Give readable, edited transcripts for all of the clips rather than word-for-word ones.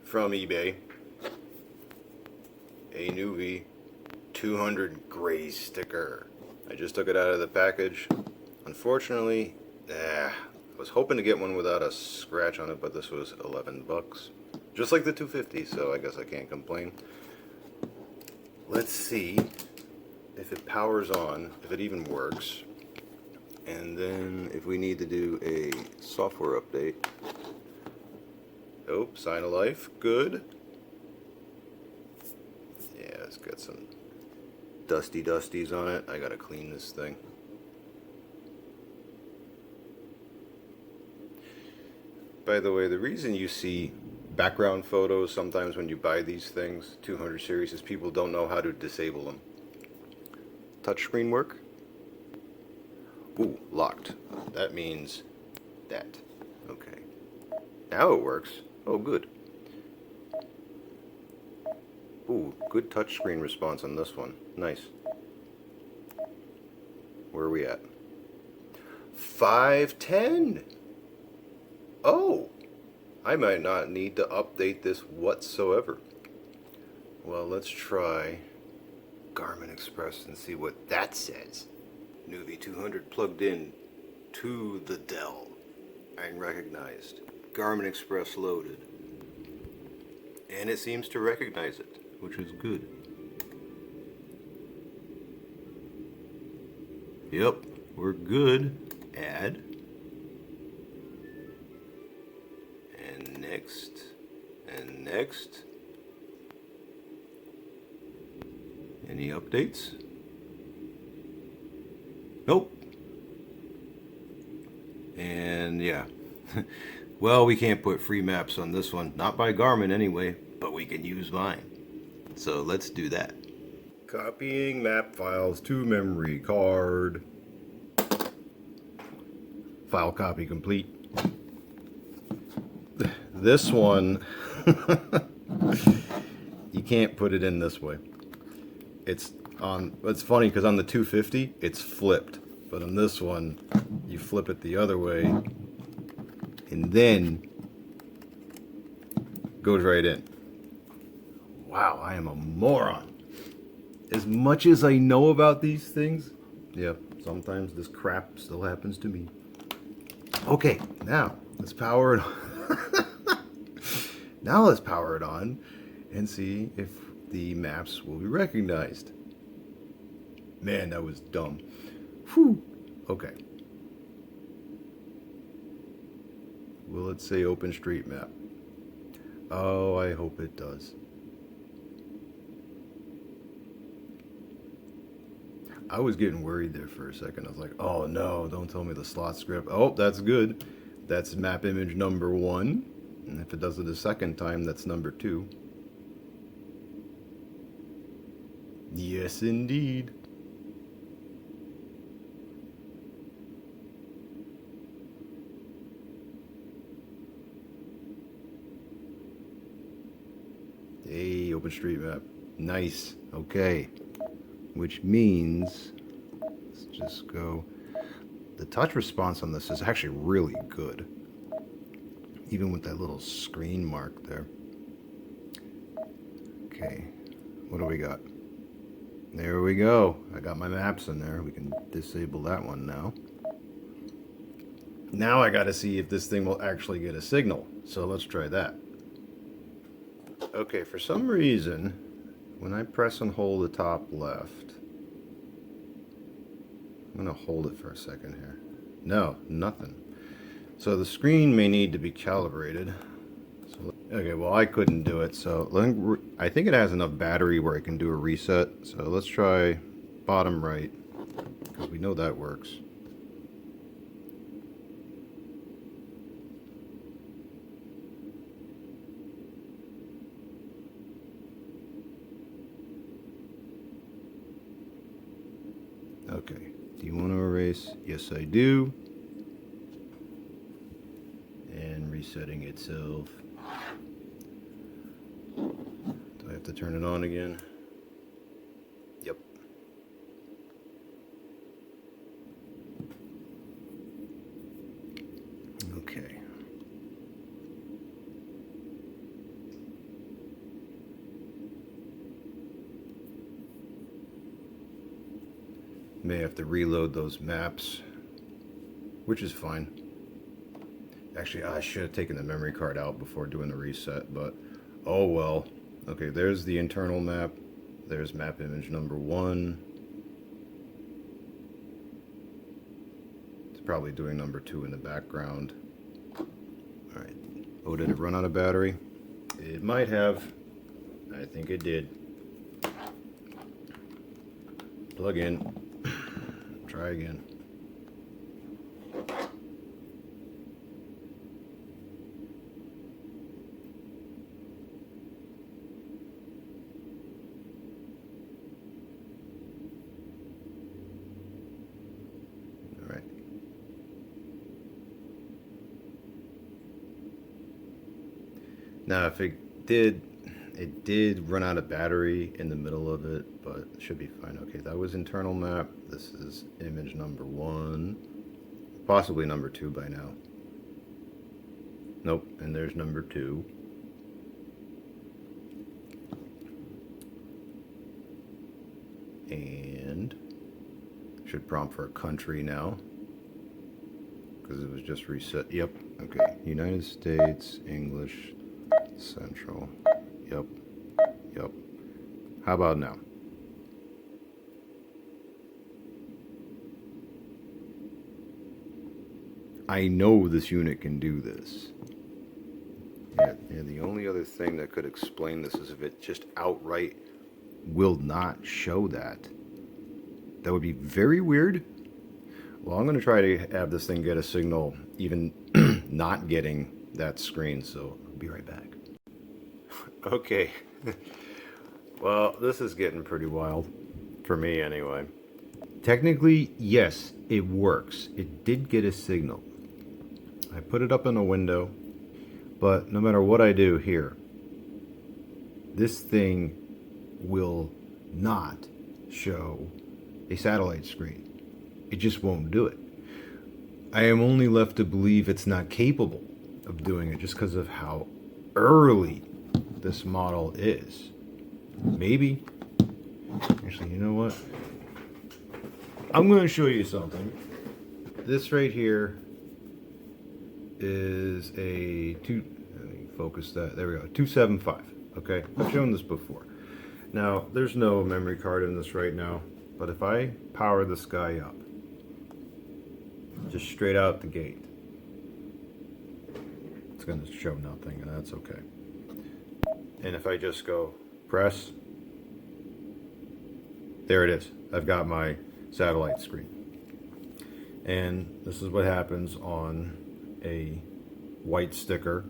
from eBay. A nuvi 200 gray sticker. I just took it out of the package. Unfortunately, I was hoping to get one without a scratch on it, but this was 11 bucks. Just like the 250, so I guess I can't complain. Let's see if it powers on, if it even works. And then if we need to do a software update. Oh, sign of life, good. Yeah, it's got some dusties on it. I gotta clean this thing. By the way, the reason you see background photos sometimes when you buy these things, 200 series, is people don't know how to disable them. Touchscreen work? Ooh, locked. That means that. Okay. Now it works. Oh, good. Ooh, good touchscreen response on this one. Nice. Where are we at? 510. Oh, I might not need to update this whatsoever. Well, let's try Garmin Express and see what that says. nuvi 200 plugged in to the Dell and recognized. Garmin Express loaded. And it seems to recognize it, which is good. Yep, we're good. Add. And next. And next. Any updates? Nope. And yeah. Well, we can't put free maps on this one. Not by Garmin anyway, but we can use mine. So let's do that. Copying map files to memory card. File copy complete. This one, you can't put it in this way. It's funny because on the 250, it's flipped. But on this one, you flip it the other way, and then goes right in. Wow, I am a moron. As much as I know about these things, yeah, sometimes this crap still happens to me. Okay, now let's power it on. Now let's power it on and see if the maps will be recognized. Man, that was dumb. Whew. Okay. Will it say OpenStreetMap? Oh, I hope it does. I was getting worried there for a second. I was like, oh no, don't tell me the slot script. Oh, that's good. That's map image number 1. And if it does it a second time, that's number 2. Yes, indeed. Hey, OpenStreetMap. Nice. Okay. Which means, let's just go. The touch response on this is actually really good. Even with that little screen mark there. Okay. What do we got? There we go. I got my maps in there. We can disable that one now. Now I got to see if this thing will actually get a signal. So let's try that. Okay, for some reason, when I press and hold the top left, I'm going to hold it for a second here. No, nothing. So the screen may need to be calibrated. So, okay, well I couldn't do it, so I think it has enough battery where I can do a reset. So let's try bottom right, because we know that works. Okay, do you want to erase? Yes, I do. And resetting itself. Do I have to turn it on again? Yep. Okay. May have to reload those maps, which is fine. Actually, I should have taken the memory card out before doing the reset, but oh well. Okay, there's the internal map. There's map image number 1. It's probably doing number 2 in the background. Alright. Oh, did it run out of battery? It might have. I think it did. Plug in. Try again. Alright. Now if it did run out of battery in the middle of it, but it should be fine. Okay, that was internal map. This is image number 1. Possibly number 2 by now. Nope, and there's number 2. And should prompt for a country now, because it was just reset. Yep, okay. United States, English, Central. Yep, yep. How about now? I know this unit can do this. Yeah, and the only other thing that could explain this is if it just outright will not show that. That would be very weird. Well, I'm going to try to have this thing get a signal even not getting that screen, so I'll be right back. Okay. Well, this is getting pretty wild. For me, anyway. Technically, yes, it works. It did get a signal. I put it up in a window, but no matter what I do here, this thing will not show a satellite screen. It just won't do it. I am only left to believe it's not capable of doing it just because of how early this model is. Maybe. Actually, you know what? I'm going to show you something. This right here is a let me focus that. There we go. 275. Okay, I've shown this before. Now, there's no memory card in this right now, but if I power this guy up, just straight out the gate, it's going to show nothing, and that's okay. And if I just go press, there it is. I've got my satellite screen. And this is what happens on a white sticker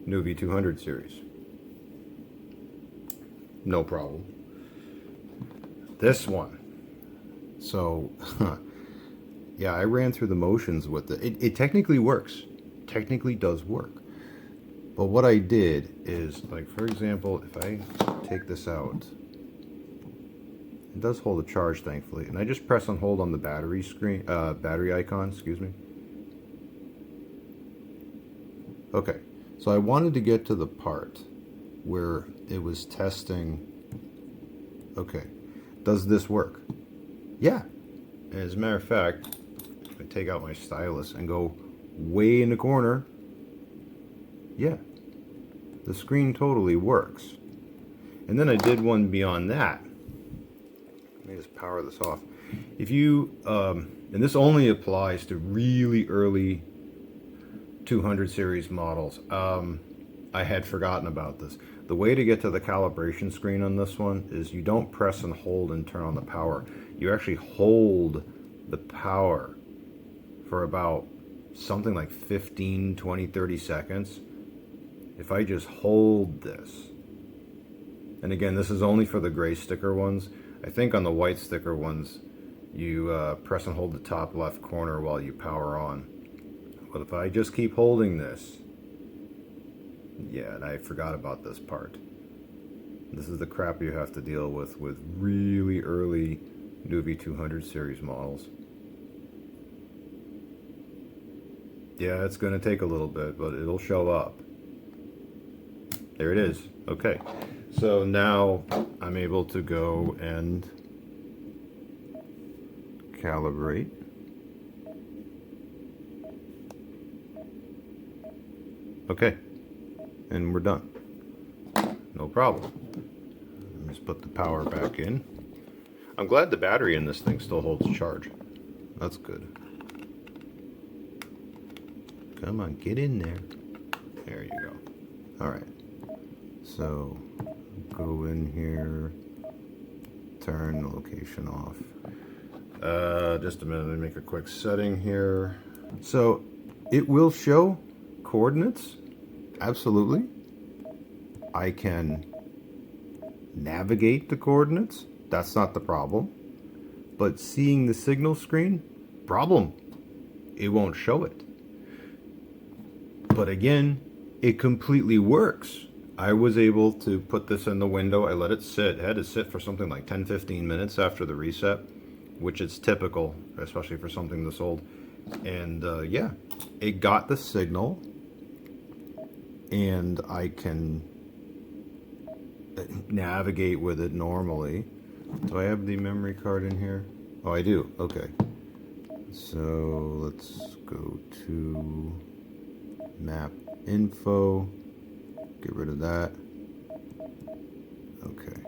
nuvi 200 series. No problem. This one. So, yeah, I ran through the motions with it. It technically works. Technically does work. But what I did is, like, for example, if I take this out, it does hold a charge, thankfully, and I just press and hold on the battery screen, battery icon, excuse me. Okay, so I wanted to get to the part where it was testing, okay, does this work? Yeah. And as a matter of fact, if I take out my stylus and go way in the corner, yeah, the screen totally works. And then I did one beyond that. Let me just power this off. If you, and this only applies to really early 200 series models. I had forgotten about this. The way to get to the calibration screen on this one is you don't press and hold and turn on the power. You actually hold the power for about something like 15, 20, 30 seconds. If I just hold this, and again, this is only for the gray sticker ones. I think on the white sticker ones, you press and hold the top left corner while you power on. But if I just keep holding this, yeah, and I forgot about this part. This is the crap you have to deal with really early nuvi 200 series models. Yeah, it's going to take a little bit, but it'll show up. There it is. Okay. So now I'm able to go and calibrate. Okay, and we're done. No problem. Let me just put the power back in. I'm glad the battery in this thing still holds charge. That's good. Come on, get in there. There you go. Alright. So, go in here. Turn the location off. Just a minute, let me make a quick setting here. So, it will show coordinates. Absolutely. I can navigate the coordinates. That's not the problem. But seeing the signal screen, problem. It won't show it. But again, it completely works. I was able to put this in the window. I let it sit. It had to sit for something like 10-15 minutes after the reset, which is typical, especially for something this old. And yeah, it got the signal, and I can navigate with it normally. Do I have the memory card in here? Oh, I do. Okay. So let's go to map info. Get rid of that. Okay.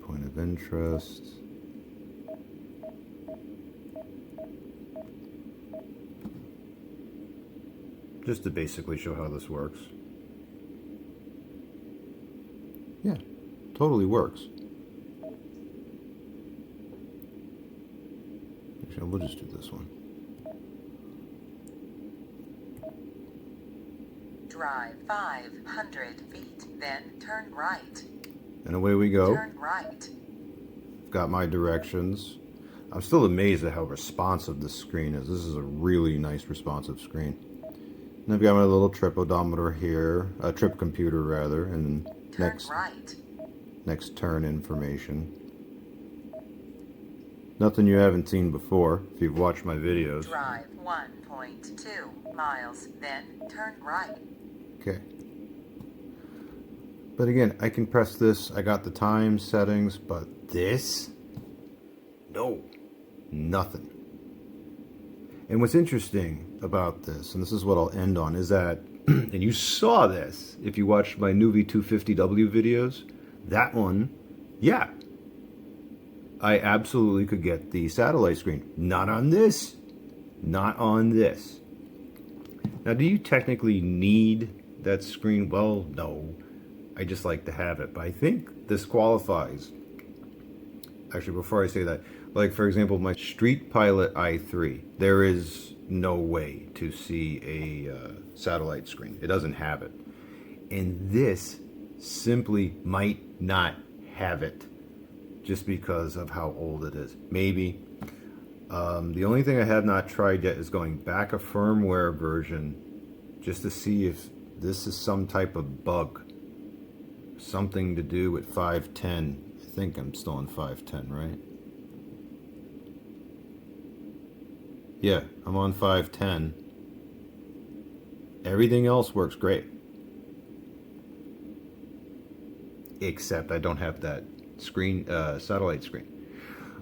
Point of interest. Just to basically show how this works. Yeah, totally works. Actually, we'll just do this one. Drive 500 feet, then turn right. And away we go. Turn right. Got my directions. I'm still amazed at how responsive this screen is. This is a really nice responsive screen. And I've got my little trip odometer here, a trip computer rather, and next turn information. Nothing you haven't seen before if you've watched my videos. Drive 1.2 miles, then turn right. Okay. But again, I can press this. I got the time settings, but this? No. Nothing. And what's interesting about this, and this is what I'll end on, is that, and you saw this if you watched my nuvi 250W videos, that one, yeah, I absolutely could get the satellite screen. Not on this. Not on this. Now, do you technically need that screen? Well, no. I just like to have it. But I think this qualifies. Actually, before I say that, like, for example, my Street Pilot i3, there is no way to see a satellite screen. It doesn't have it. And this simply might not have it just because of how old it is. Maybe. The only thing I have not tried yet is going back a firmware version just to see if this is some type of bug. Something to do with 510. I think I'm still on 510, right? Yeah, I'm on 510. Everything else works great. Except I don't have that screen, satellite screen.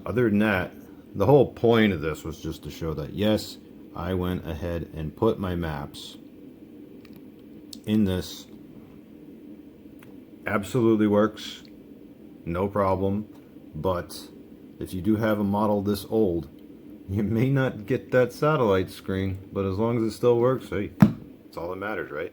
Other than that, the whole point of this was just to show that, yes, I went ahead and put my maps in this. Absolutely works. No problem. But if you do have a model this old, you may not get that satellite screen. But as long as it still works, hey, that's all that matters, right?